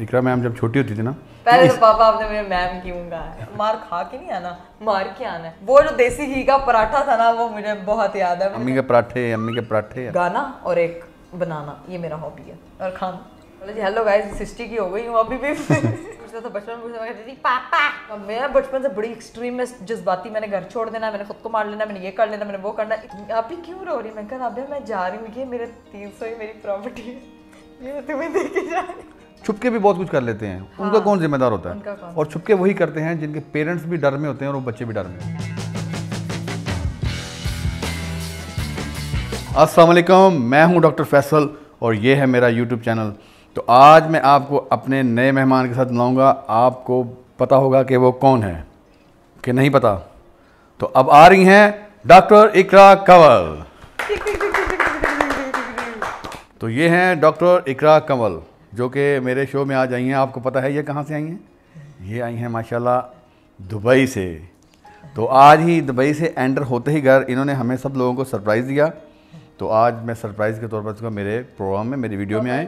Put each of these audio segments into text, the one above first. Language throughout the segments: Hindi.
इकरा मैम जब छोटी होती थी ना, पहले तो पापा आपने मेरे मैम क्यों कहा है, मार खा के नहीं आना, मार के आना है। वो जो देसी घी का पराठा था ना, वो मुझे बहुत याद है। अम्मी के पराठे गाना और एक बनाना, ये मेरा हॉबी है, और खाना। हेलो गाइस, 60 की हो गई हूँ अभी भी। पूछता था बचपन में, कहती थी पापा। मैं बचपन से बड़ी एक्सट्रीमिस्ट जज्बाती, मैंने घर छोड़ देना, मैंने खुद को मार लेना, मैंने ये कर लेना, मैंने वो करना। आप ही क्यों रो रही? मैं कहा अबे मैं जा रही हूँ, ये मेरे 300 ही मेरी प्रॉपर्टी है, ये मैं तुम्हें दे के जा रही हूँ। छुपके भी बहुत कुछ कर लेते हैं। हाँ, उनका कौन जिम्मेदार होता है? और छुपके वही करते हैं जिनके पेरेंट्स भी डर में होते हैं और वो बच्चे भी डर में। अस्सलाम वालेकुम, मैं हूं डॉक्टर फैसल और ये है मेरा यूट्यूब चैनल। तो आज मैं आपको अपने नए मेहमान के साथ मिलाऊंगा। आपको पता होगा कि वो कौन है कि नहीं पता? तो अब आ रही हैं डॉक्टर इकरा कंवल। तो ये हैं डॉक्टर इकरा कंवल जो कि मेरे शो में आज आई हैं। आपको पता है ये कहाँ से आई हैं? ये आई हैं माशाल्लाह दुबई से। तो आज ही दुबई से एंटर होते ही घर इन्होंने हमें सब लोगों को सरप्राइज़ दिया। तो आज मैं सरप्राइज़ के तौर पर मेरे प्रोग्राम में, मेरी वीडियो में आए,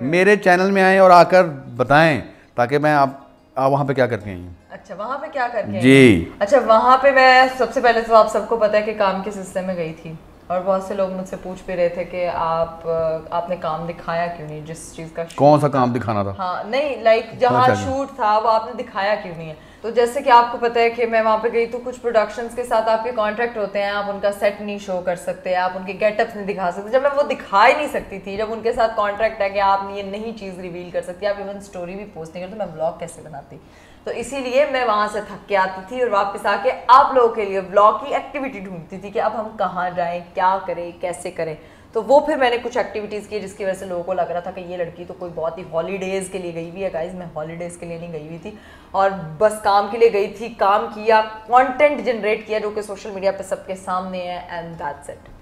मेरे चैनल में आए और आकर बताएं ताकि मैं आप वहाँ पे क्या करके आई हूँ। अच्छा, वहाँ पे क्या करके जी। अच्छा, वहाँ पे मैं सबसे पहले तो आप सबको पता है कि काम के सिलसिले में गई थी और बहुत से लोग मुझसे पूछ भी रहे थे कि आपने काम दिखाया क्यों नहीं, जिस चीज़ का कौन सा काम दिखाना था? हाँ नहीं, लाइक जहाँ शूट था वो आपने दिखाया क्यों नहीं है? तो जैसे कि आपको पता है कि मैं वहाँ पे गई तो कुछ प्रोडक्शंस के साथ आपके कॉन्ट्रैक्ट होते हैं, आप उनका सेट नहीं शो कर सकते, आप उनके गेटअप्स नहीं दिखा सकते। जब मैं वो दिखा ही नहीं सकती थी, जब उनके साथ कॉन्ट्रैक्ट है कि आप ये नई चीज़ रिवील कर सकती, आप इवन स्टोरी भी पोस्ट नहीं करते, तो मैं ब्लॉग कैसे बनाती? तो इसीलिए मैं वहाँ से थक के आती थी और वापस आके आप लोगों के लिए ब्लॉग की एक्टिविटी ढूंढती थी कि अब हम कहाँ जाएं, क्या करें, कैसे करें। तो वो फिर मैंने कुछ एक्टिविटीज़ की जिसकी वजह से लोगों को लग रहा था कि ये लड़की तो कोई बहुत ही हॉलीडेज़ के लिए गई हुई है। गाइस, मैं हॉलीडेज़ के लिए नहीं गई हुई थी और बस काम के लिए गई थी, काम किया, कंटेंट जनरेट किया जो कि सोशल मीडिया पे सबके सामने है, एंड दैट्स इट।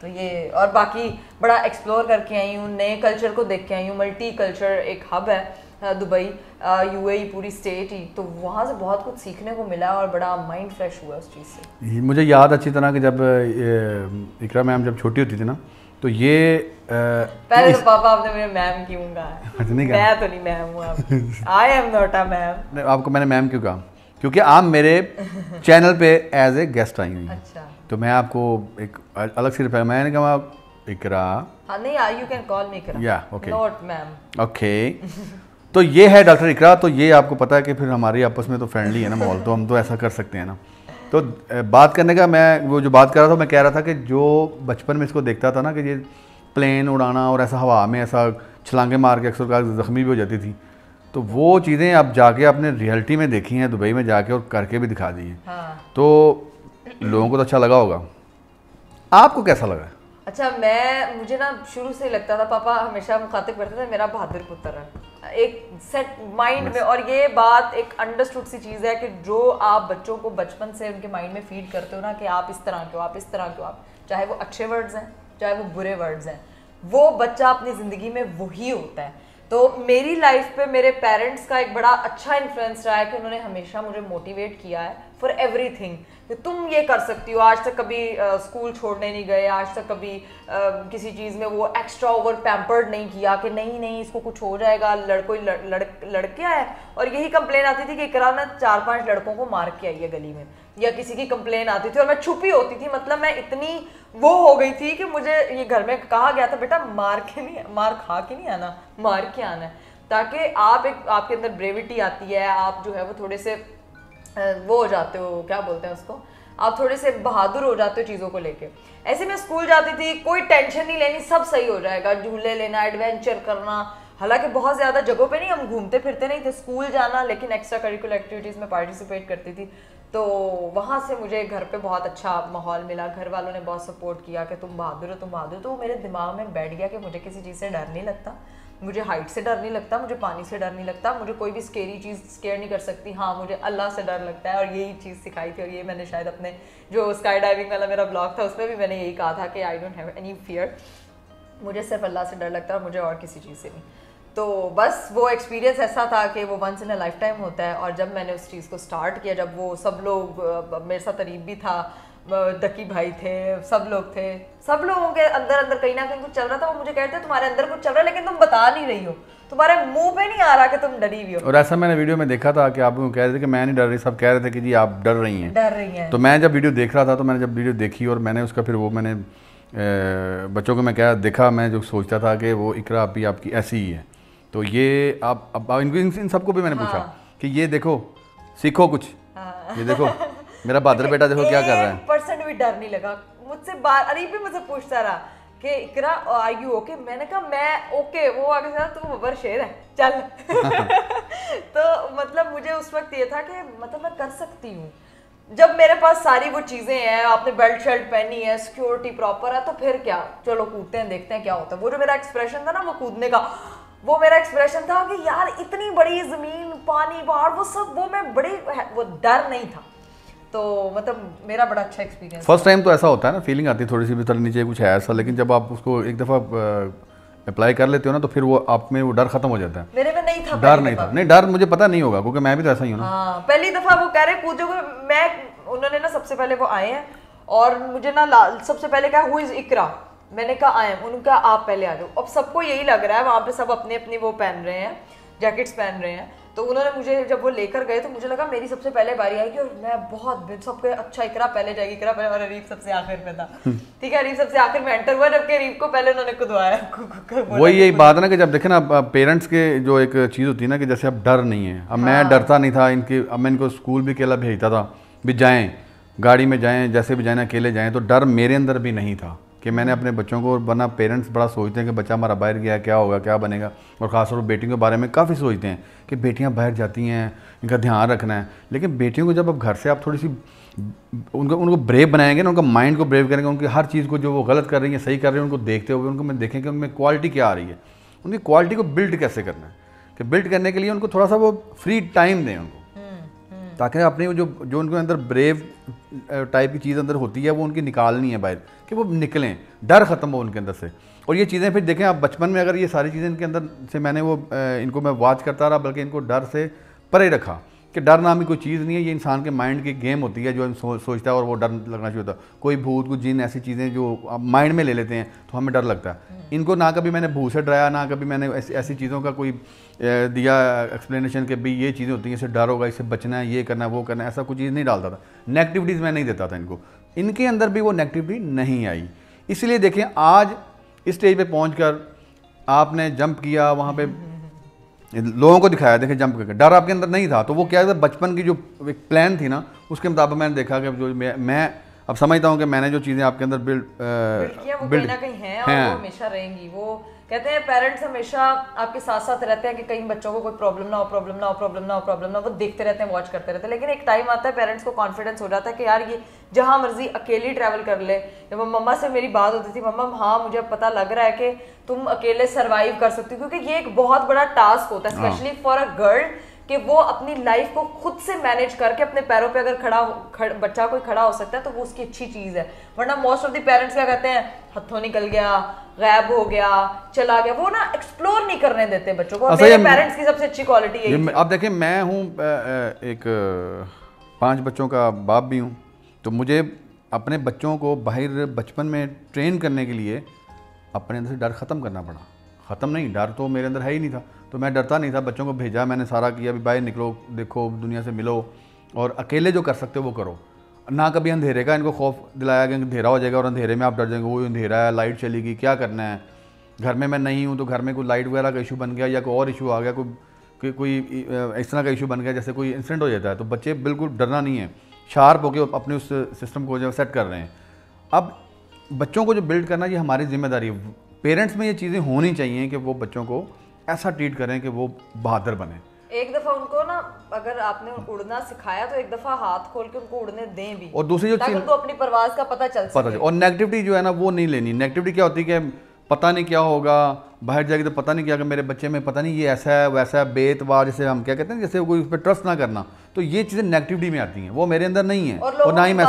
तो ये और बाकी बड़ा एक्सप्लोर करके आई हूँ, नए कल्चर को देख के आई हूँ। मल्टी कल्चर एक हब है दुबई, यूएई पूरी स्टेट ही, तो वहाँ से बहुत कुछ सीखने को मिला और बड़ा माइंड फ्रेश हुआ उस चीज़ से। मुझे याद अच्छी तरह कि जब इकरा मैम जब छोटी होती थी ना, तो ये पहले तो पापा आपने मेरे मैम क्यों कहा है? मैं तो नहीं मैम हूँ, I am not a ma'am. आपको मैंने मैम क्यों कहा? क्योंकि आप मेरे चैनल पे एज ए गेस्ट आई हुई। अच्छा, तो मैं आपको एक अलग से रिप्लाई, मैंने कहा इकरा। हाँ नहीं, यू कैन कॉल मी इकरा, या ओके, नॉट मैम। ओके। तो ये है डॉक्टर इकरा। तो ये आपको पता है कि फिर हमारी आपस में तो फ्रेंडली है ना माहौल, तो हम तो ऐसा कर सकते हैं ना। तो बात करने का, मैं वो जो बात कर रहा था, मैं कह रहा था कि जो बचपन में इसको देखता था ना कि ये प्लेन उड़ाना और ऐसा हवा में ऐसा छलांगे मार के अक्सर ज़ख्मी भी हो जाती थी, तो वो चीज़ें अब जाके आपने रियलिटी में देखी हैं दुबई में जाके और करके भी दिखा दी हैं। हाँ। तो लोगों को तो अच्छा लगा होगा, आपको कैसा लगा? अच्छा, मुझे ना शुरू से ही लगता था, पापा हमेशा मुखातिब करते थे मेरा बहादुर पुत्र है, एक सेट माइंड में। और ये बात एक अंडरस्टूड सी चीज़ है कि जो आप बच्चों को बचपन से उनके माइंड में फीड करते हो ना कि आप इस तरह के हो, आप इस तरह के हो, आप चाहे वो अच्छे वर्ड्स हैं चाहे वो बुरे वर्ड्स हैं, वो बच्चा अपनी ज़िंदगी में वही होता है। तो मेरी लाइफ पे मेरे पेरेंट्स का एक बड़ा अच्छा इन्फ्लुएंस रहा है कि उन्होंने हमेशा मुझे मोटिवेट किया है फॉर एवरीथिंग कि तुम ये कर सकती हो। आज तक कभी स्कूल छोड़ने नहीं गए, आज तक कभी किसी चीज़ में वो एक्स्ट्रा ओवर पैम्पर्ड नहीं किया कि नहीं इसको कुछ हो जाएगा, लड़के आए। और यही कंप्लेन आती थी कि इकरा ना 4-5 लड़कों को मार के आई है गली में, या किसी की कंप्लेन आती थी और मैं छुपी होती थी। मतलब मैं इतनी वो हो गई थी कि मुझे ये घर में कहा गया था, बेटा मार खा के नहीं आना, मार के आना है, ताकि आपके अंदर ब्रेविटी आती है, आप जो है वो थोड़े से वो हो जाते हो, क्या बोलते हैं उसको, आप थोड़े से बहादुर हो जाते हो चीज़ों को लेके। ऐसे में स्कूल जाती थी, कोई टेंशन नहीं लेनी, सब सही हो जाएगा, झूले लेना, एडवेंचर करना। हालांकि बहुत ज़्यादा जगहों पे नहीं हम घूमते फिरते नहीं थे, स्कूल जाना, लेकिन एक्स्ट्रा करिकुलर एक्टिविटीज़ में पार्टिसिपेट करती थी। तो वहाँ से मुझे घर पे बहुत अच्छा माहौल मिला, घर वालों ने बहुत सपोर्ट किया कि तुम बहादुर हो, तुम बहादुर हो। तो मेरे दिमाग में बैठ गया कि मुझे किसी चीज़ से डर नहीं लगता, मुझे हाइट से डर नहीं लगता, मुझे पानी से डर नहीं लगता, मुझे कोई भी स्केरी चीज़ स्केयर नहीं कर सकती। हाँ, मुझे अल्लाह से डर लगता है, और यही चीज़ सिखाई थी। और ये मैंने शायद अपने जो स्काई डाइविंग वाला मेरा ब्लॉग था उसमें भी मैंने यही कहा था कि I don't have any fear, मुझे सिर्फ अल्लाह से डर लगता है और मुझे और किसी चीज़ से नहीं। तो बस वो एक्सपीरियंस ऐसा था कि वो once in a lifetime होता है। और जब मैंने उस चीज़ को स्टार्ट किया, जब वो सब लोग, मेरे साथ अरीब भी था, दकी भाई थे, सब लोग थे, सब लोगों के अंदर कहीं ना कहीं कुछ चल रहा था। वो मुझे कहते तुम्हारे अंदर कुछ चल रहा है लेकिन तुम बता नहीं रही हो, तुम्हारे मुंह पे नहीं आ रहा कि तुम डरी हुई हो। और ऐसा मैंने वीडियो में देखा था कि आप कह रहे थे कि मैं नहीं डर रही, सब कह रहे थे कि जी आप डर रही हैं। तो मैं जब वीडियो देख रहा था, तो मैंने जब वीडियो देखी और मैंने उसका फिर वो मैंने बच्चों को मैं क्या देखा, मैं जो सोचता था कि वो इकरा अभी आपकी ऐसी ही है। तो ये आप अब इन सबको भी मैंने पूछा कि ये देखो सीखो कुछ, ये देखो मेरा बहादुर बेटा देखो क्या कर रहा है। 1% भी डर नहीं लगा मुझसे। अरीब भी मुझसे पूछता रहा कि इकरा आर यू ओके, मैंने कहा मैं ओके। वो आगे से तू बबर शेर है चल। तो मतलब मुझे उस वक्त ये था कि मतलब मैं कर सकती हूँ जब मेरे पास सारी वो चीजें हैं, आपने बेल्ट शर्ट पहनी है, सिक्योरिटी प्रॉपर है, तो फिर क्या, चलो कूदते हैं देखते हैं क्या होता है। वो जो मेरा एक्सप्रेशन था ना वो कूदने का, वो मेरा एक्सप्रेशन था कि यार इतनी बड़ी जमीन, पानी, पहाड़, वो सब, वो मैं बड़ी, वो डर नहीं था। तो मतलब मेरा बड़ा अच्छा एक्सपीरियंस। फर्स्ट टाइम तो ऐसा होता है ना, फीलिंग आती है थोड़ी सी भी तरह नीचे कुछ है ऐसा, लेकिन जब आप उसको एक दफ़ा अप्लाई कर लेते हो ना तो फिर वो आप में वो डर खत्म हो जाता है। मेरे में नहीं था डर, नहीं था। नहीं डर मुझे पता नहीं होगा क्योंकि मैं भी तो ऐसा ही हूँ ना। हाँ, पहली दफा वो कह रहे कूदोगे, मैं उन्होंने ना सबसे पहले वो आए हैं और मुझे ना सबसे पहले कहा हु इज इकरा, मैंने कहा आई एम, उन्होंने कहा आप पहले आ जाओ। अब सबको यही लग रहा है, वहाँ पे सब अपने अपनी वो पहन रहे हैं, जैकेट्स पहन रहे हैं। तो उन्होंने मुझे जब वो लेकर गए तो मुझे लगा मेरी सबसे पहले बारी आएगी और मैं बहुत सबके अच्छा इकरा पहले जाएगी, इकरा पहले, और अरीब सबसे आखिर में था। ठीक है, अरीब सबसे आखिर में एंटर हुआ जबकि अरीब को पहले उन्होंने कुदवाया। वही यही बात है ना कि जब देखे ना पेरेंट्स के जो एक चीज़ होती है ना कि जैसे अब डर नहीं है। अब मैं डरता नहीं था इनके, अब मैं इनको स्कूल भी अकेला भेजता था, भी जाएँ गाड़ी में जाएँ, जैसे भी जाए अकेले जाएँ, तो डर मेरे अंदर भी नहीं था कि मैंने अपने बच्चों को, वरना पेरेंट्स बड़ा सोचते हैं कि बच्चा हमारा बाहर गया क्या होगा, क्या बनेगा, और ख़ासतौर पर बेटियों के बारे में काफ़ी सोचते हैं कि बेटियां बाहर जाती हैं, इनका ध्यान रखना है। लेकिन बेटियों को जब अब घर से आप थोड़ी सी उनको ब्रेव बनाएंगे ना, उनका माइंड को ब्रेव करेंगे, उनकी हर चीज़ को जो वो गलत कर रही है सही कर रही है उनको देखते हुए उनको मैं देखें कि उनमें क्वालिटी क्या आ रही है, उनकी क्वालिटी को बिल्ड कैसे करना है, कि बिल्ड करने के लिए उनको थोड़ा सा वो फ्री टाइम दें उनको, ताकि अपने जो उनके अंदर ब्रेव टाइप की चीज़ अंदर होती है वो उनकी निकालनी है बाहर, कि वो निकलें, डर ख़त्म हो उनके अंदर से। और ये चीज़ें फिर देखें आप बचपन में अगर ये सारी चीज़ें इनके अंदर से मैंने वो इनको मैं वॉच करता रहा, बल्कि इनको डर से परे रखा कि डर नाम की कोई चीज़ नहीं है, ये इंसान के माइंड की गेम होती है जो हम सोचता है और वो डर लगना शुरू होता है। कोई भूत, कोई जिन, ऐसी चीज़ें जो आप माइंड में ले लेते हैं तो हमें डर लगता है। इनको ना कभी मैंने भूत से डराया, ना कभी मैंने ऐसी चीज़ों का कोई दिया एक्सप्लेनेशन कि भाई ये चीज़ें होती हैं, इससे डर होगा, इससे बचना है, ये करना है, वो करना है, ऐसा कुछ चीज़ नहीं डालता था। नेगेटिविटीज़ मैं नहीं देता था इनको, इनके अंदर भी वो नेगेटिविटी नहीं आई। इसलिए देखें आज इस स्टेज पे पहुंचकर आपने जंप किया, वहाँ पे लोगों को दिखाया, देखें जंप करके, डर आपके अंदर नहीं था। तो वो क्या था, बचपन की जो एक प्लान थी ना उसके मुताबिक मैंने देखा कि जो मैं अब समझता हूँ कि मैंने जो चीज़ें आपके अंदर बिल्ड कहीं ना कहीं हैं और वो हमेशा रहेंगी। वो कहते हैं पेरेंट्स हमेशा आपके साथ साथ रहते हैं कि कहीं बच्चों को कोई प्रॉब्लम ना हो, प्रॉब्लम ना हो, प्रॉब्लम ना हो, प्रॉब्लम ना हो, वो देखते रहते हैं, वॉच करते रहते हैं। लेकिन एक टाइम आता है पेरेंट्स को कॉन्फिडेंस हो जाता है कि यार ये जहाँ मर्जी अकेली ट्रैवल कर ले। जब मम्मा से मेरी बात होती थी, मम्मा हाँ मुझे पता लग रहा है कि तुम अकेले सर्वाइव कर सकती हो, क्योंकि ये एक बहुत बड़ा टास्क होता है स्पेशली फॉर अ गर्ल कि वो अपनी लाइफ को खुद से मैनेज करके अपने पैरों पे अगर बच्चा कोई खड़ा हो सकता है तो वो उसकी अच्छी चीज़ है। वरना मोस्ट ऑफ द पेरेंट्स क्या कहते हैं, हथों निकल गया, गायब हो गया, चला गया, वो ना एक्सप्लोर नहीं करने देते बच्चों को। मेरे पेरेंट्स की सबसे अच्छी क्वालिटी यही है। अब देखिए मैं हूँ एक 5 बच्चों का बाप भी हूँ, तो मुझे अपने बच्चों को बाहर बचपन में ट्रेन करने के लिए अपने अंदर से डर ख़त्म करना पड़ा। ख़त्म नहीं, डर तो मेरे अंदर है ही नहीं था, तो मैं डरता नहीं था। बच्चों को भेजा, मैंने सारा किया, भी बाहर निकलो, देखो, दुनिया से मिलो, और अकेले जो कर सकते हो वो करो। ना कभी अंधेरे का इनको खौफ दिलाया कि अंधेरा हो जाएगा और अंधेरे में आप डर जाएंगे, वो अंधेरा है, लाइट चलेगी, क्या करना है, घर में मैं नहीं हूँ तो घर में कोई लाइट वगैरह का इशू बन गया या कोई और इशू आ गया, कोई इस तरह का इशू बन गया, जैसे कोई इंसिडेंट हो जाता है, तो बच्चे बिल्कुल डरना नहीं है, शार्प होकर अपने उस सिस्टम को जो सेट कर रहे हैं। अब बच्चों को जो बिल्ड करना ये हमारी जिम्मेदारी है। पेरेंट्स में ये चीज़ें होनी चाहिए कि वो बच्चों को ऐसा ट्रीट करें कि वो बहादुर बने। एक दफ़ा उनको ना अगर आपने उड़ना सिखाया तो एक दफ़ा हाथ खोल के उनको उड़ने दें भी, और दूसरी जो ताकि उनको अपनी परवाज़ का पता चल सके। और नेगेटिविटी जो है ना वो नहीं लेनी। नेगेटिविटी क्या होती है कि पता नहीं क्या होगा, बाहर जाएगी तो पता नहीं क्या, कि मेरे बच्चे में पता नहीं ये ऐसा है वैसा है, बेतवार जैसे हम क्या कहते हैं, जैसे कोई उस पर ट्रस्ट ना करना, तो ये चीज़ें नेगेटिविटी में आती हैं, वो मेरे अंदर नहीं है। और ना ही मैं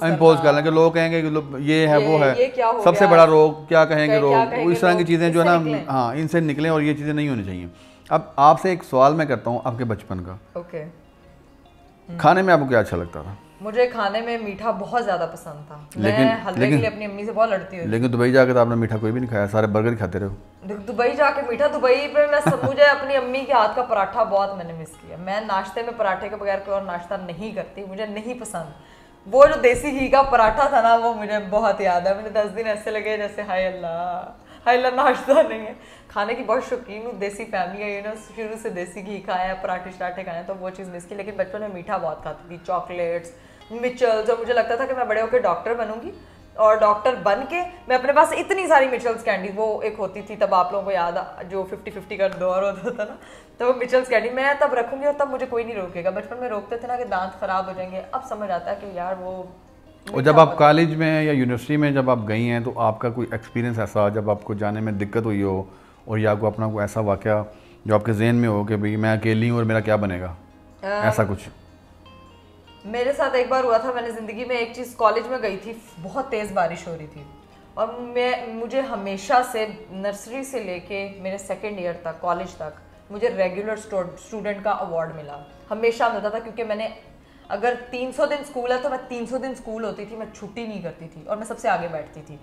इम्पोज कर लें कि लोग कहेंगे कि ये है वो है, सबसे बड़ा रोग क्या कहेंगे लोग, इस तरह की चीज़ें जो है ना, हाँ, इनसे निकलें और ये चीज़ें नहीं होनी चाहिए। अब आपसे एक सवाल मैं करता हूँ आपके बचपन का, खाने में आपको क्या अच्छा लगता था? मुझे खाने में मीठा बहुत ज़्यादा पसंद था। मैं हलवे के लिए अपनी अम्मी से बहुत लड़ती हूँ। लेकिन दुबई जाके तो आपने मीठा कोई भी नहीं खाया, सारे बर्गर ही खाते रहो। दुबई जाके मीठा, दुबई पे मुझे अपनी अम्मी के हाथ का पराठा बहुत मैंने मिस किया। मैं नाश्ते में पराठे के बगैर कोई और नाश्ता नहीं करती, मुझे नहीं पसंद। वो जो देसी घी का पराठा था ना, वो मुझे बहुत याद है। मुझे 10 दिन ऐसे लगे जैसे हाय अल्लाह नाश्ता नहीं है। खाने की बहुत शौकीन हूँ, देसी फैमिली है, शुरू से देसी घी खाया, पराठे शराठे खाए, तो वो चीज़ मिस की। लेकिन बचपन में मीठा बहुत खाती थी, चॉकलेट्स, मिचल्स, और मुझे लगता था कि मैं बड़े होकर डॉक्टर बनूंगी, और डॉक्टर बन के मैं अपने पास इतनी सारी मिचल्स कैंडी, वो एक होती थी तब, आप लोगों को याद जो 50-50 का दौर होता था ना, तो वो मिचल्स कैंडी मैं तब रखूंगी और तब मुझे कोई नहीं रोकेगा। बचपन में रोकते थे ना कि दांत खराब हो जाएंगे, अब समझ आता है कि यार वो। और जब आप कॉलेज में या यूनिवर्सिटी में जब आप गई हैं, तो आपका कोई एक्सपीरियंस ऐसा जब आपको जाने में दिक्कत हुई हो, और या आपको अपना कोई ऐसा वाक़या जो आपके जहन में हो कि भाई मैं अकेली हूँ और मेरा क्या बनेगा, ऐसा कुछ? मेरे साथ एक बार हुआ था, मैंने ज़िंदगी में एक चीज़, कॉलेज में गई थी, बहुत तेज़ बारिश हो रही थी, और मुझे हमेशा से नर्सरी से लेके मेरे सेकेंड ईयर तक, कॉलेज तक, मुझे रेगुलर स्टूडेंट का अवार्ड मिला, हमेशा मिलता था। क्योंकि मैंने, अगर 300 दिन स्कूल है तो मैं 300 दिन स्कूल होती थी, मैं छुट्टी नहीं करती थी, और मैं सबसे आगे बैठती थी।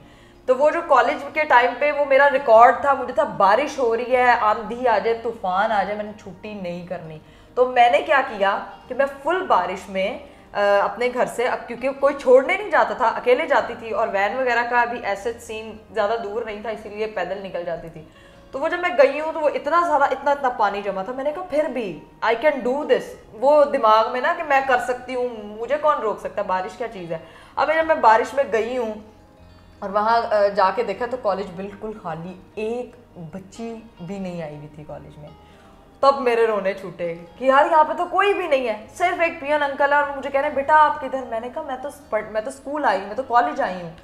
तो वो जो कॉलेज के टाइम पे वो मेरा रिकॉर्ड था, मुझे था बारिश हो रही है, आंधी आ जाए, तूफान आ जाए, मैंने छुट्टी नहीं करनी। तो मैंने क्या किया कि मैं फुल बारिश में अपने घर से, अब क्योंकि कोई छोड़ने नहीं जाता था, अकेले जाती थी, और वैन वगैरह का भी ऐसे सीन ज़्यादा दूर नहीं था, इसीलिए पैदल निकल जाती थी। तो वो जब मैं गई हूँ तो वो इतना सारा इतना पानी जमा था, मैंने कहा फिर भी आई कैन डू दिस, वो दिमाग में ना कि मैं कर सकती हूँ, मुझे कौन रोक सकता, बारिश क्या चीज़ है। अब जब मैं बारिश में गई हूँ और वहाँ जाके देखा तो कॉलेज बिल्कुल खाली, एक बच्ची भी नहीं आई हुई थी कॉलेज में। तब मेरे रोने छूटे कि यार यहाँ पे तो कोई भी नहीं है, सिर्फ एक पियन अंकल है, और मुझे कह रहे हैं बेटा आप किधर। मैंने कहा मैं तो स्कूल आई, मैं तो कॉलेज आई हूँ।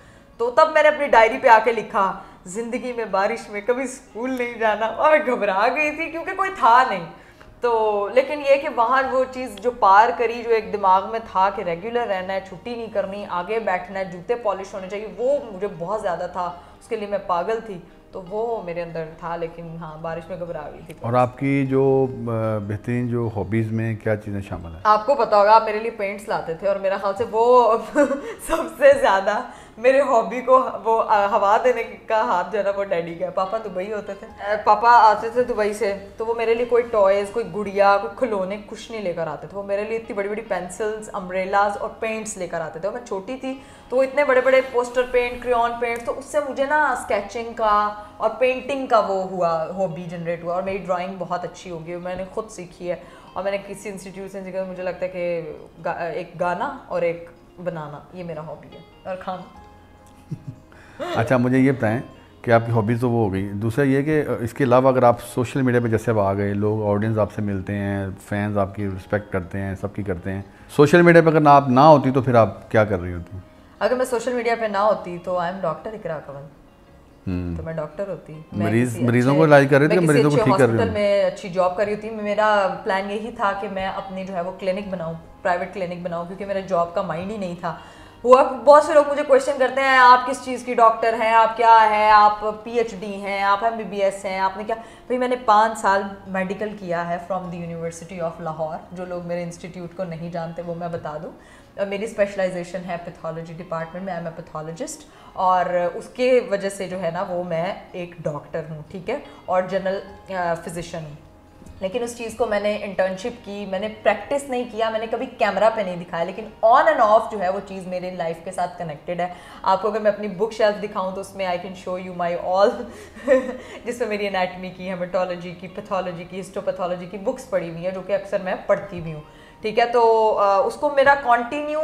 तो तब मैंने अपनी डायरी पे आके लिखा, जिंदगी में बारिश में कभी स्कूल नहीं जाना, और मैं घबरा गई थी क्योंकि कोई था नहीं। तो लेकिन ये कि वहाँ वो चीज़ जो पार करी, जो एक दिमाग में था कि रेगुलर रहना है, छुट्टी नहीं करनी, आगे बैठना है, जूते पॉलिश होने चाहिए, वो मुझे बहुत ज़्यादा था, उसके लिए मैं पागल थी, तो वो मेरे अंदर था। लेकिन हाँ, बारिश में घबरा गई थी। और आपकी जो बेहतरीन जो हॉबीज़ में क्या चीज़ें शामिल हैं? आपको पता होगा, आप मेरे लिए पेंट्स लाते थे, और मेरा ख्याल से वो सबसे ज़्यादा मेरे हॉबी को वो हवा देने का हाथ जो है ना, वो डैडी का है। पापा दुबई होते थे, पापा आते थे दुबई से, तो वो मेरे लिए कोई टॉयज़, कोई गुड़िया, कोई खिलौने कुछ नहीं लेकर आते थे। वो मेरे लिए इतनी बड़ी बड़ी पेंसिल्स, अम्ब्रेलाज और पेंट्स लेकर आते थे। और मैं छोटी थी तो वो इतने बड़े बड़े पोस्टर पेंट, क्रेयॉन पेंट, तो उससे मुझे ना स्केचिंग का और पेंटिंग का वो हुआ, हॉबी जनरेट हुआ, और मेरी ड्राइंग बहुत अच्छी होगी, मैंने खुद सीखी है। और मैंने किसी इंस्टीट्यूट से सीखा, मुझे लगता है कि एक गाना और एक बनाना, ये मेरा हॉबी है, और खाना। अच्छा, मुझे ये बताएं कि आपकी हॉबीज़ तो वो हो गई, दूसरा ये कि इसके अलावा अगर आप सोशल मीडिया पे जैसे अब आ गए, लोग ऑडियंस आपसे मिलते हैं, फैंस आपकी रिस्पेक्ट करते हैं, सबकी करते हैं, सोशल मीडिया पे अगर आप ना होती तो फिर आप क्या कर रही होती? अगर मैं सोशल मीडिया पे ना होती तो आई एम डॉक्टर इकरा कंवल, तो मैं डॉक्टर होती, मरीजों को इलाज कर रही थी, मरीजों को ठीक कर रही हॉस्पिटल में अच्छी जॉब कर रही होती। मेरा प्लान यही था कि मैं अपनी जो है वो क्लिनिक बनाऊं, प्राइवेट क्लिनिक बनाऊं, क्योंकि मेरा जॉब का माइंड ही नहीं था। हुआ बहुत से लोग मुझे क्वेश्चन करते हैं, आप किस चीज़ की डॉक्टर हैं, आप क्या है, आप PhD हैं, आप MBBS हैं, आपने क्या? भाई मैंने 5 साल मेडिकल किया है from the university of Lahore. जो लोग मेरे इंस्टीट्यूट को नहीं जानते वो मैं बता दूं, मेरी स्पेशलाइजेशन है पैथोलॉजी डिपार्टमेंट में, आई एम ए पैथोलॉजिस्ट, और उसके वजह से जो है ना वो मैं एक डॉक्टर हूँ, ठीक है, और जनरल फिजिशियन हूँ। लेकिन उस चीज़ को मैंने इंटर्नशिप की, मैंने प्रैक्टिस नहीं किया, मैंने कभी कैमरा पे नहीं दिखाया, लेकिन ऑन एंड ऑफ जो है वो चीज़ मेरे लाइफ के साथ कनेक्टेड है। आपको अगर मैं अपनी बुक शेल्फ दिखाऊं तो उसमें I can show you my all जिसमें मेरी एनाटमी की, हेमेटोलॉजी की, पैथोलॉजी की, हिस्टोपैथोलॉजी की बुक्स पढ़ी हुई हैं, जो कि अक्सर मैं पढ़ती भी हूँ, ठीक है। तो उसको मेरा कंटिन्यू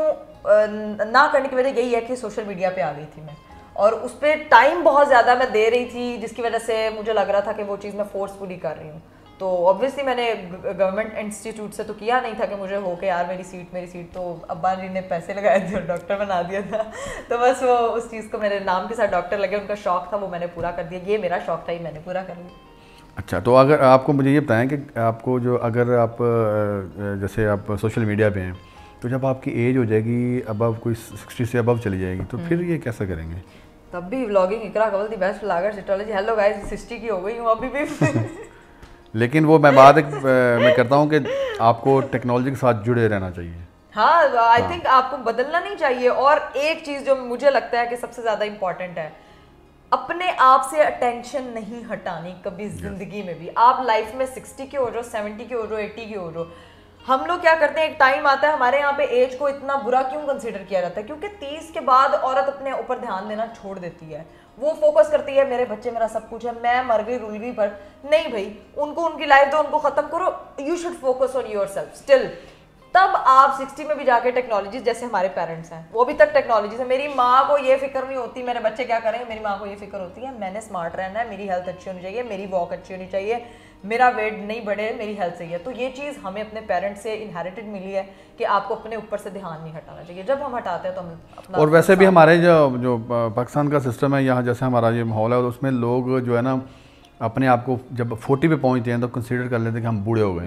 ना करने की वजह यही है कि सोशल मीडिया पे आ गई थी मैं, और उस पर टाइम बहुत ज़्यादा मैं दे रही थी, जिसकी वजह से मुझे लग रहा था कि वो चीज़ मैं फोर्सफुली कर रही हूँ। तो ऑब्वियसली मैंने गवर्नमेंट इंस्टीट्यूट से तो किया नहीं था कि मुझे हो के यार मेरी सीट, तो अब्बा जी ने पैसे लगाए थे और डॉक्टर बना दिया था। तो बस वो उस चीज़ को मेरे नाम के साथ डॉक्टर लगे, उनका शौक था, वो मैंने पूरा कर दिया। ये मेरा शौक था, ये मैंने पूरा कर लिया। अच्छा, तो अगर आपको मुझे ये बताएं कि आपको जो अगर आप जैसे आप सोशल मीडिया पे हैं, तो जब आपकी एज हो जाएगी, अब कोई 60 से अबव चली जाएगी, तो फिर ये कैसे करेंगे? तब भी vlogging Iqra Kanwal the best vlogger सिटोलॉजी। हेलो गाइस, 60 की हो गई हूँ अभी भी। लेकिन वो मैं बात मैं करता हूँ कि आपको टेक्नोलॉजी के साथ जुड़े रहना चाहिए। हाँ, आई थिंक आपको बदलना नहीं चाहिए। और एक चीज जो मुझे लगता है कि सबसे ज्यादा इंपॉर्टेंट है, अपने आप से अटेंशन नहीं हटानी कभी जिंदगी में भी। आप लाइफ में 60 के हो रहे हो, 70 के हो रहे हो, 80 के हो रहे हो, हम लोग क्या करते हैं, एक टाइम आता है हमारे यहाँ पे एज को इतना बुरा क्यों कंसीडर किया जाता है, क्योंकि 30 के बाद औरत अपने ऊपर ध्यान देना छोड़ देती है। वो फोकस करती है मेरे बच्चे मेरा सब कुछ है, मैं मर गई रुल गई, पर नहीं भाई, उनको उनकी लाइफ दो, उनको खत्म करो। You should focus on yourself still. तब आप 60 में भी जाके टेक्नोलॉजी, जैसे हमारे पेरेंट्स हैं वो अभी तक टेक्नोलॉजी से, मेरी माँ को ये फिक्र नहीं होती मेरे बच्चे क्या करेंगे, मेरी माँ को ये फिक्र होती है मैंने स्मार्ट रहना है, मेरी हेल्थ अच्छी होनी चाहिए, मेरी वॉक अच्छी होनी चाहिए, मेरा वेट नहीं बढ़े, मेरी हेल्थ सही है। तो ये चीज़ हमें अपने पेरेंट्स से इनहेरिटेड मिली है कि आपको अपने ऊपर से ध्यान नहीं हटाना चाहिए। जब हम हटाते हैं तो हम अपना, और वैसे भी हमारे जो पाकिस्तान का सिस्टम है यहाँ, जैसे हमारा ये माहौल है, उसमें लोग जो है ना अपने आप को जब 40 पे पहुंचते हैं तो कंसीडर कर लेते हैं कि हम बूढ़े हो गए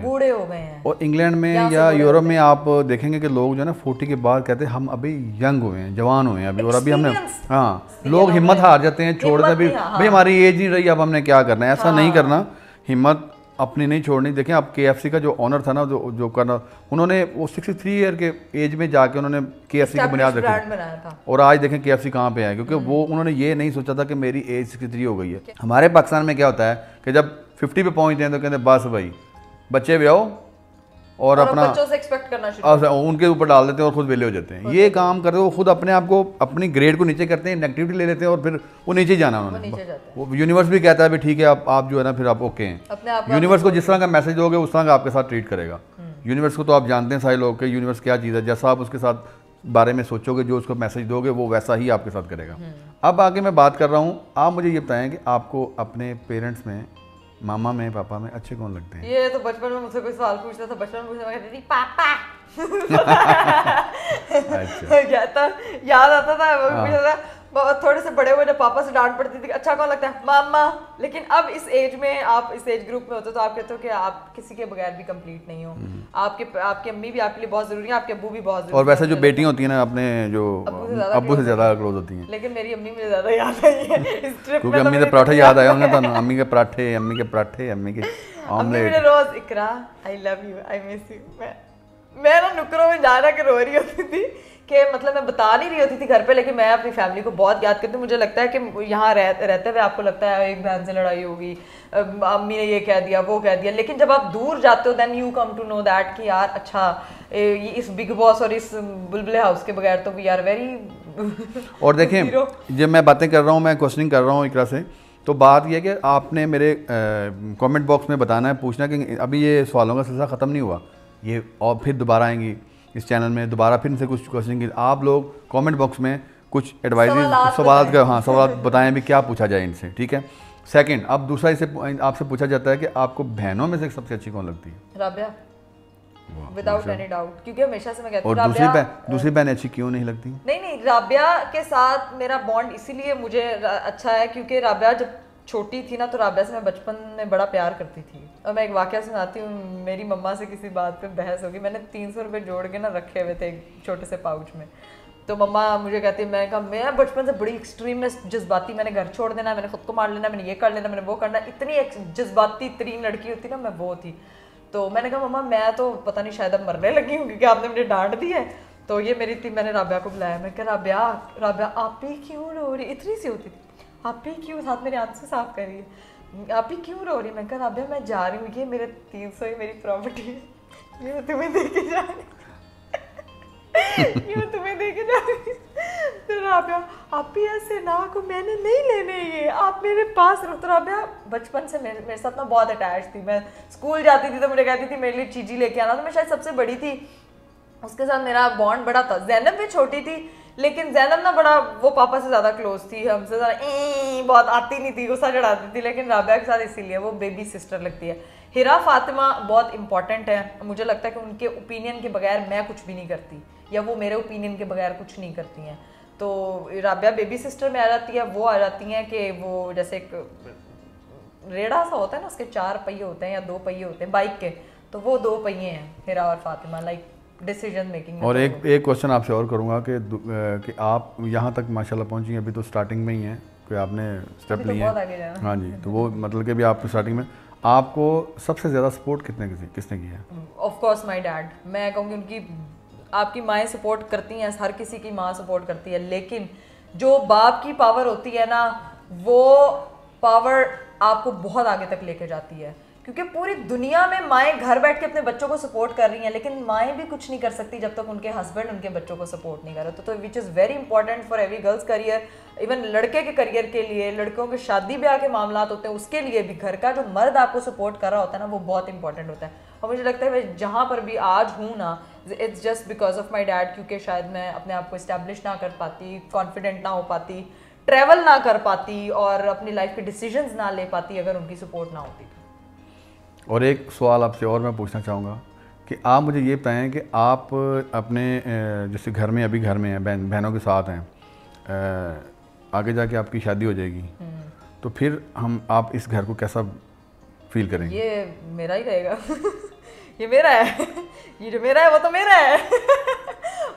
हैं। और इंग्लैंड में या यूरोप में आप देखेंगे कि लोग जो है ना 40 के बाद कहते हैं हम अभी यंग हुए हैं, जवान हुए हैं अभी, और अभी हमने, हाँ, लोग हिम्मत हार जाते हैं, छोड़ देते हैं भाई हमारी एज नहीं रही, अब हमने क्या करना है। ऐसा नहीं करना, हिम्मत अपनी नहीं छोड़नी। देखें आप KFC का जो ऑनर था ना, जो करना, उन्होंने वो 63 ईयर के एज में जाके उन्होंने KFC की बुनियाद रखी, और आज देखें KFC कहाँ पे है, क्योंकि वो उन्होंने ये नहीं सोचा था कि मेरी एज 63 हो गई है। हमारे पाकिस्तान में क्या होता है कि जब 50 पे पहुँचते हैं तो कहते हैं बस भाई बच्चे भी आओ और अपना बच्चों से एक्सपेक्ट करना शुरू, उनके ऊपर डाल देते हैं और खुद वेले हो जाते हैं। ये काम करते हो खुद अपने आप को, अपनी ग्रेड को नीचे करते हैं, नेगेटिविटी ले लेते हैं और फिर वो नीचे जाना उन्होंने। वो यूनिवर्स भी कहता है भी ठीक है आप जो है ना फिर आप ओके हैं। यूनिवर्स को जिस तरह का मैसेज दोगे उस तरह का आपके साथ ट्रीट करेगा। यूनिवर्स को तो आप जानते हैं सारे लोग कि यूनिवर्स क्या चीज़ है, जैसा आप उसके साथ बारे में सोचोगे, जो उसको मैसेज दोगे वो वैसा ही आपके साथ करेगा। अब आगे मैं बात कर रहा हूँ, आप मुझे ये बताएं कि आपको अपने पेरेंट्स में, मामा में, पापा में अच्छे कौन लगते हैं? ये तो बचपन में मुझसे कोई सवाल पूछता था, बचपन में पूछता, मैं कहती थी पापा। अच्छा। कहता याद आता था, वो पूछता था। थोड़े से बड़े हुए जब पापा से डांट पड़ती थी अच्छा कौन लगता है, मामा। लेकिन अब इस एज में, आप इस एज ग्रुप में होते तो आप कहते हो कि आप किसी के बगैर भी कंप्लीट नहीं हो। आपकी अम्मी भी आपके लिए बहुत जरूरी है, आपके अब्बू भी बहुत जरूरी है। और वैसे जो बेटियां होती हैं ना अपने जो अब्बू से ज्यादा क्लोज होती हैं। लेकिन मेरी अम्मी मुझे ज्यादा याद आई है इस ट्रिप में, क्योंकि अम्मी के पराठे याद आए होंगे तो अम्मी के पराठे, अम्मी के पराठे, अम्मी के ऑमलेट। मेरे रोज Iqra I love you, I miss you. मैं ना नुकरों में जा के रो रही होती थी कि मतलब मैं बता नहीं रही होती थी घर पे, लेकिन मैं अपनी फैमिली को बहुत याद करती हूँ। मुझे लगता है कि यहाँ रहते हुए आपको लगता है एक बहन से लड़ाई होगी, अम्मी ने ये कह दिया वो कह दिया, लेकिन जब आप दूर जाते हो then you come to know that कि यार अच्छा इस बिग बॉस और इस बुलबुले हाउस के बगैर तो वी आर वेरी और देखें जब मैं बातें कर रहा हूँ, मैं क्वेश्चनिंग कर रहा हूँ एक तरह से, तो बात यह है कि आपने मेरे कमेंट बॉक्स में बताना है, पूछना कि अभी ये सवालों का सिलसिला ख़त्म नहीं हुआ, ये और फिर दोबारा आएंगी इस चैनल में, दोबारा फिर इनसे कुछ क्वेश्चन। आप लोग कमेंट बॉक्स में कुछ एडवाइस सवाल का, हाँ, सवाल बताएं भी क्या पूछा जाए इनसे, ठीक है। सेकंड, अब दूसरा इसे आपसे पूछा जाता है कि आपको बहनों में से सबसे अच्छी कौन लगती है? राबिया, विदाउट एनी डाउट, क्योंकि हमेशा से मैं कहती हूं। और दूसरी बहन अच्छी क्यों नहीं लगती? नहीं, राबिया के साथ मेरा बॉन्ड इसीलिए मुझे अच्छा है क्योंकि राबिया जब छोटी थी ना तो राबिया से मैं बचपन में बड़ा प्यार करती थी। और मैं एक वाकया सुनाती हूँ, मेरी मम्मा से किसी बात पे बहस होगी, मैंने 300 रुपये जोड़ के ना रखे हुए थे एक छोटे से पाउच में। तो मम्मा मुझे कहती है, मैं कहा मैं बचपन से बड़ी एक्सट्रीम जज्बाती, मैंने घर छोड़ देना, मैंने खुद को मार लेना, मैंने ये कर लेना, मैंने वो करना, इतनी जज्बाती तरीन लड़की होती ना मैं वो थी। तो मैंने कहा मम्मा मैं तो पता नहीं शायद अब मरने लगी हूँ क्योंकि आपने मुझे डांट दी है। तो ये मेरी थी, मैंने राबिया को बुलाया, मैं कहा राबिया आप ही क्यों रो रही, इतनी सी होती थी, आप ही क्यों, साथ मेरे आंसू साफ कर रही है, आप ही क्यों रो रही है। मैं कहा राबिया मैं जा रही हूँ, ये मेरे 300 ही मेरी प्रॉपर्टी है, ये मैं तुम्हें दे के जा रही ये मैं तुम्हें दे के जा रही। तो राबिया आप ही ऐसे ना को, मैंने नहीं लेने ये, आप मेरे पास रहो। तो राबिया बचपन से मेरे साथ ना बहुत अटैच थी। मैं स्कूल जाती थी तो मुझे कहती थी मेरे लिए चीज़ी लेके आना, तो मैं शायद सबसे बड़ी थी, उसके साथ मेरा बॉन्ड बड़ा था। जैनब भी छोटी थी लेकिन जैनब ना बड़ा वो पापा से ज़्यादा क्लोज थी, हमसे ज़्यादा बहुत आती नहीं थी, गुस्सा चढ़ाती थी, लेकिन राबिया के साथ इसीलिए वो बेबी सिस्टर लगती है। हिरा फातिमा बहुत इंपॉर्टेंट है, मुझे लगता है कि उनके ओपिनियन के बगैर मैं कुछ भी नहीं करती या वो मेरे ओपिनियन के बगैर कुछ नहीं करती हैं। तो राबिया बेबी सिस्टर में आ जाती है, वो आ जाती हैं कि वो जैसे एक रेड़ा सा होता है ना, उसके 4 पहिए होते हैं या 2 पहिए होते हैं बाइक के, तो वो 2 पहिए हैं हिरा और फातिमा, लाइक डिसीजन मेकिंग। और एक क्वेश्चन आपसे और करूँगा कि आप यहाँ तक माशाल्लाह पहुँची, अभी तो स्टार्टिंग में ही हैं, कोई आपने स्टेप लिए हैं, हाँ जी, तो वो मतलब कि भी आप स्टार्टिंग में, आपको सबसे ज़्यादा सपोर्ट किसने किया है? Of course my dad. मैं कहूँगी उनकी आपकी माएँ सपोर्ट करती हैं, हर किसी की माँ सपोर्ट करती है, लेकिन जो बाप की पावर होती है ना, वो पावर आपको बहुत आगे तक लेके जाती है, क्योंकि पूरी दुनिया में माएँ घर बैठ के अपने बच्चों को सपोर्ट कर रही हैं, लेकिन माएँ भी कुछ नहीं कर सकती जब तक उनके हस्बैंड उनके बच्चों को सपोर्ट नहीं कर रहे। तो which is very important for every girls career, even लड़के के करियर के लिए, लड़कियों के शादी ब्याह के मामला होते हैं उसके लिए भी घर का जो मर्द आपको सपोर्ट कर रहा होता है ना, वो बहुत इंपॉर्टेंट होता है। और मुझे लगता है मैं जहाँ पर भी आज हूँ ना, it's just because of my dad, क्योंकि शायद मैं अपने आप को इस्टेब्लिश ना कर पाती, कॉन्फिडेंट ना हो पाती, ट्रैवल ना कर पाती और अपनी लाइफ के डिसीजंस ना ले पाती अगर उनकी सपोर्ट ना होती। और एक सवाल आपसे और मैं पूछना चाहूँगा कि आप मुझे ये बताएं कि आप अपने जैसे घर में अभी घर में हैं, बहनों के साथ हैं, आगे जाके आपकी शादी हो जाएगी, तो फिर आप इस घर को कैसा फील करेंगे? ये मेरा ही रहेगा ये मेरा है ये जो मेरा है वो तो मेरा है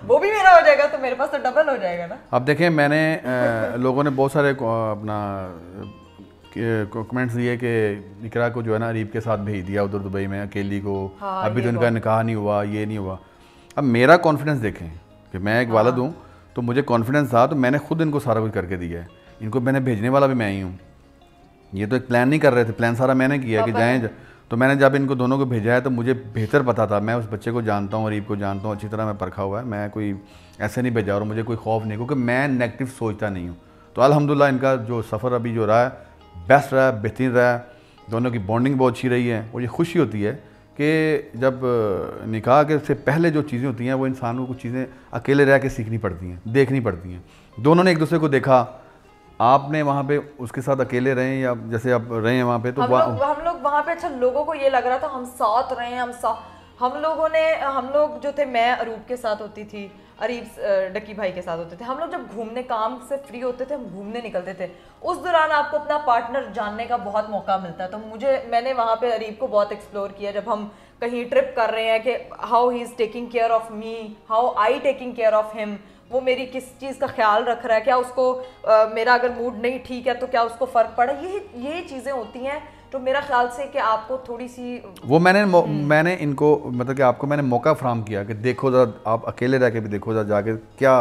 वो भी मेरा हो जाएगा तो मेरे पास तो डबल हो जाएगा ना। अब देखें, मैंने लोगों ने बहुत सारे अपना कमेंट्स दिए कि इकरा को जो है ना अरीब के साथ भेज दिया उधर दुबई में अकेली को। हाँ, अभी तो इनका निकाह नहीं हुआ, ये नहीं हुआ। अब मेरा कॉन्फिडेंस देखें कि मैं एक वालिद हूँ, तो मुझे कॉन्फिडेंस था, तो मैंने खुद इनको सारा कुछ करके दिया है। इनको मैंने भेजने वाला भी मैं ही हूँ। ये तो एक प्लान नहीं कर रहे थे, प्लान सारा मैंने किया कि जाएँ। तो मैंने जब इनको दोनों को भेजा है तो मुझे बेहतर पता था, मैं उस बच्चे को जानता हूँ, अरीब को जानता हूँ अच्छी तरह, मैं परखा हुआ है, मैं कोई ऐसे नहीं भेजा और मुझे कोई खौफ नहीं, क्योंकि मैं नेगेटिव सोचता नहीं हूँ। तो अल्हम्दुलिल्लाह इनका जो सफ़र अभी जो रहा है बेस्ट रहा है, बेहतरीन रहा है, दोनों की बॉन्डिंग बहुत अच्छी रही है। और ये खुशी होती है कि जब निकाह के से पहले जो चीज़ें होती हैं वो इंसान को कुछ चीज़ें अकेले रह के सीखनी पड़ती हैं, देखनी पड़ती हैं। दोनों ने एक दूसरे को देखा, आपने वहाँ पे उसके साथ अकेले रहे या जैसे आप रहे हैं वहाँ पे, तो हम लोग वहाँ पे, अच्छा लोगों को ये लग रहा था हम साथ रहे हैं, हम लोग जो थे, मैं अरूब के साथ होती थी, अरीब डकी भाई के साथ होते थे। हम लोग जब घूमने काम से फ्री होते थे, हम घूमने निकलते थे, उस दौरान आपको अपना पार्टनर जानने का बहुत मौका मिलता है। तो मैंने वहाँ पे अरीब को बहुत एक्सप्लोर किया, जब हम कहीं ट्रिप कर रहे हैं, कि how he is taking care of me, how I taking care of him, वो मेरी किस चीज़ का ख्याल रख रहा है, क्या उसको मेरा अगर मूड नहीं ठीक है तो क्या उसको फ़र्क पड़ा। यही चीज़ें होती हैं तो मेरा ख्याल से कि आपको थोड़ी सी वो मैंने इनको मतलब कि आपको मैंने मौका फराहम किया कि देखो ज़रा, आप अकेले रह के भी देखो ज़रा जाके क्या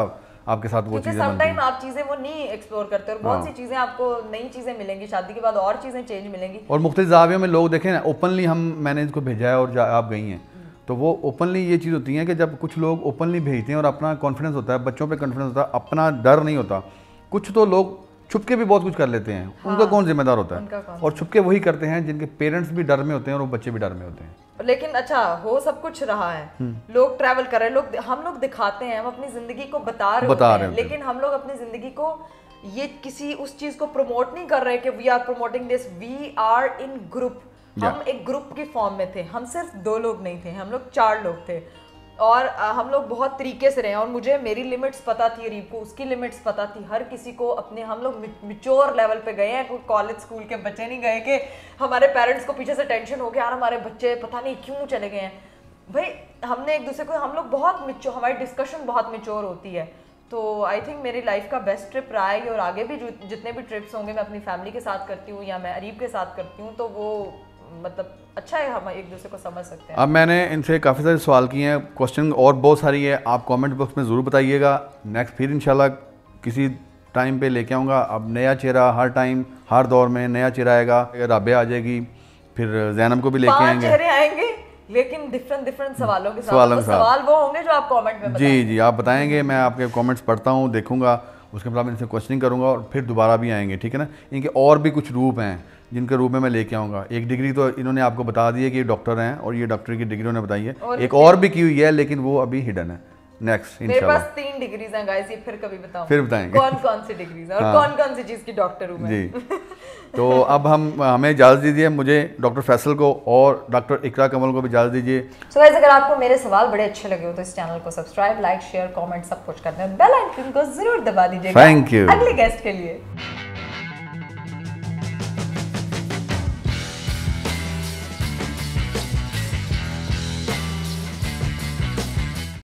आपके साथ वो चीज़ें बनती हैं। आप चीज़ें वो नहीं एक्सप्लोर करते और बहुत सी चीज़ें आपको नई चीज़ें मिलेंगी, शादी के बाद और चीज़ें चेंज मिलेंगी। और मुख्तलिफ ज़ावियों में लोग देखें ना, ओपनली मैंने इसको भेजा है और आप गई हैं, तो वो ओपनली ये चीज़ होती है कि जब कुछ लोग ओपनली भेजते हैं और अपना कॉन्फिडेंस होता है, बच्चों पे कॉन्फिडेंस होता है, अपना डर नहीं होता। कुछ तो लोग छुप के भी बहुत कुछ कर लेते हैं, उनका कौन जिम्मेदार होता है? और छुप के वही करते हैं जिनके पेरेंट्स भी डर में होते हैं और वो बच्चे भी डर में होते हैं। लेकिन अच्छा हो सब कुछ रहा है, लोग ट्रैवल कर रहे हैं, हम लोग दिखाते हैं, हम अपनी जिंदगी को बता रहे हैं, लेकिन हम लोग अपनी जिंदगी को ये किसी उस चीज को प्रमोट नहीं कर रहे कि we are promoting this, we are in group. हम एक ग्रुप की फॉर्म में थे, हम सिर्फ 2 लोग नहीं थे, हम लोग 4 लोग थे और हम लोग बहुत तरीके से रहे। और मुझे मेरी लिमिट्स पता थी, अरीब को उसकी लिमिट्स पता थी, हर किसी को अपने, हम लोग मिच्योर लेवल पे गए हैं। कोई कॉलेज स्कूल के बच्चे नहीं गए कि हमारे पेरेंट्स को पीछे से टेंशन हो गया यार हमारे बच्चे पता नहीं क्यों चले गए हैं। भाई हमने एक दूसरे को, हम लोग बहुत मिच्योर, हमारी डिस्कशन बहुत मिच्योर होती है। तो आई थिंक मेरी लाइफ का बेस्ट ट्रिप रहा है और आगे भी जितने भी ट्रिप्स होंगे मैं अपनी फैमिली के साथ करती हूँ या मैं अरीब के साथ करती हूँ, तो वो मतलब अच्छा है, हम एक दूसरे को समझ सकते हैं। अब मैंने इनसे काफ़ी सारे सवाल किए हैं, क्वेश्चन और बहुत सारी है, आप कमेंट बॉक्स में ज़रूर बताइएगा। नेक्स्ट फिर इंशाल्लाह किसी टाइम पे लेके आऊँगा। अब नया चेहरा, हर टाइम हर दौर में नया चेहरा आएगा। राबिया आ जाएगी, फिर जैनब को भी लेके आएंगे, चेहरे आएंगे लेकिन डिफरेंट सवालों के साथ। सवाल वो होंगे जो आप कमेंट में बताएंगे। जी आप बताएंगे, मैं आपके कमेंट्स पढ़ता हूँ, देखूंगा, उसके बाद इनसे क्वेश्चनिंग करूँगा और फिर दोबारा भी आएंगे, ठीक है ना। इनके और भी कुछ रूप हैं जिनके रूप में मैं लेके आऊँगा। एक डिग्री तो इन्होंने आपको बता दी है कि ये डॉक्टर हैं और ये डॉक्टर की डिग्री उन्होंने बताई है, एक और भी की हुई है लेकिन वो अभी हिडन है। नेक्स्ट मेरे पास 3 डिग्रीज हैं गाइस, ये फिर कभी बताऊंगा, फिर बताएंगे कौन सी डिग्रीज है और कौन सी चीज़ की डॉक्टर हूँ मैं। जी तो अब हमें इजाज़त दीजिए, मुझे डॉक्टर फैसल को और डॉक्टर इकरा कमल को भी इजाज़त दीजिए। सो गाइस, अगर आपको मेरे सवाल बड़े अच्छे लगे हो तो इस चैनल को सब्सक्राइब, लाइक, शेयर, कमेंट सब कुछ करना है, बेल आइकन को जरूर दबा दीजिएगा। Thank you. अगले गेस्ट के लिए